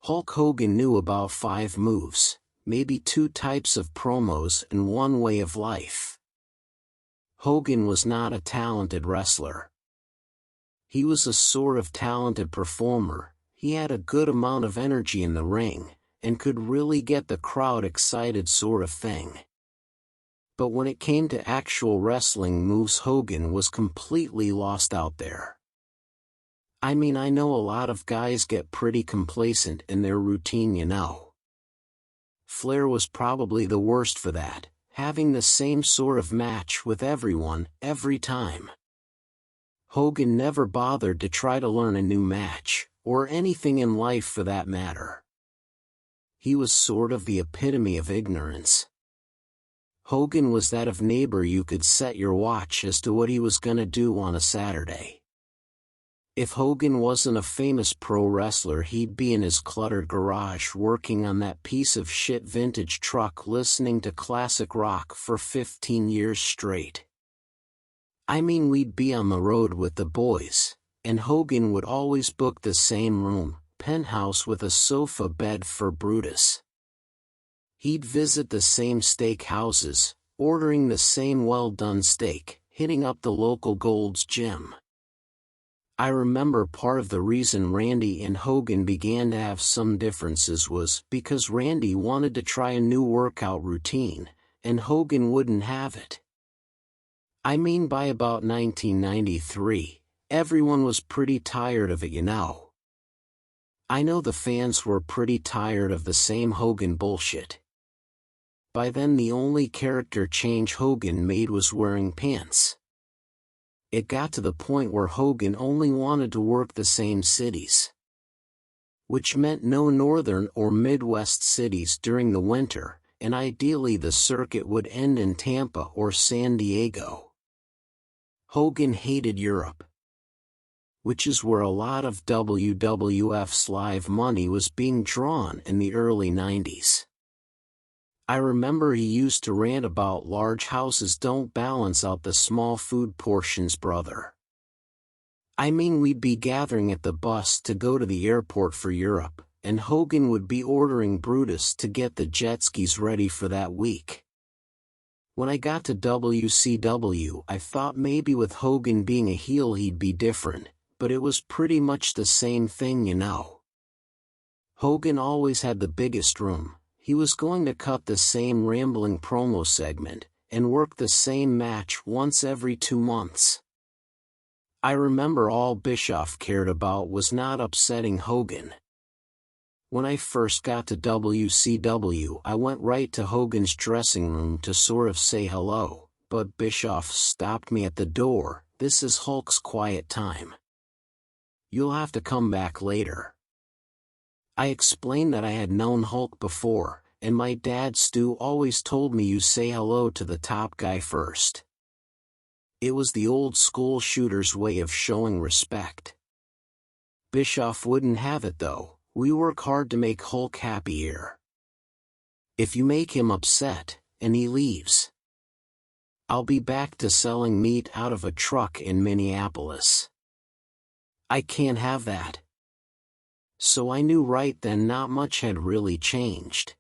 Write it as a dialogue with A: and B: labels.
A: Hulk Hogan knew about 5 moves, maybe 2 types of promos and 1 way of life. Hogan was not a talented wrestler. He was a sort of talented performer. He had a good amount of energy in the ring, and could really get the crowd excited sort of thing. But when it came to actual wrestling moves, Hogan was completely lost out there. I mean, I know a lot of guys get pretty complacent in their routine, you know. Flair was probably the worst for that, having the same sort of match with everyone, every time. Hogan never bothered to try to learn a new match, or anything in life for that matter. He was sort of the epitome of ignorance. Hogan was that of neighbor you could set your watch as to what he was gonna do on a Saturday. If Hogan wasn't a famous pro wrestler, he'd be in his cluttered garage working on that piece of shit vintage truck listening to classic rock for 15 years straight. I mean, we'd be on the road with the boys, and Hogan would always book the same room, penthouse with a sofa bed for Brutus. He'd visit the same steak houses, ordering the same well-done steak, hitting up the local Gold's Gym. I remember part of the reason Randy and Hogan began to have some differences was because Randy wanted to try a new workout routine, and Hogan wouldn't have it. I mean, by about 1993, everyone was pretty tired of it, you know. I know the fans were pretty tired of the same Hogan bullshit. By then the only character change Hogan made was wearing pants. It got to the point where Hogan only wanted to work the same cities. Which meant no northern or Midwest cities during the winter, and ideally the circuit would end in Tampa or San Diego. Hogan hated Europe, which is where a lot of WWF's live money was being drawn in the early 90s. I remember he used to rant about large houses don't balance out the small food portions, brother. I mean, we'd be gathering at the bus to go to the airport for Europe, and Hogan would be ordering Brutus to get the jet skis ready for that week. When I got to WCW, I thought maybe with Hogan being a heel he'd be different, but it was pretty much the same thing, you know. Hogan always had the biggest room. He was going to cut the same rambling promo segment, and work the same match once every 2 months. I remember all Bischoff cared about was not upsetting Hogan. When I first got to WCW, I went right to Hogan's dressing room to sort of say hello, but Bischoff stopped me at the door. "This is Hulk's quiet time. You'll have to come back later." I explained that I had known Hulk before, and my dad Stu always told me you say hello to the top guy first. It was the old school shooter's way of showing respect. Bischoff wouldn't have it though. "We work hard to make Hulk happy here. If you make him upset, and he leaves, I'll be back to selling meat out of a truck in Minneapolis. I can't have that." So I knew right then not much had really changed.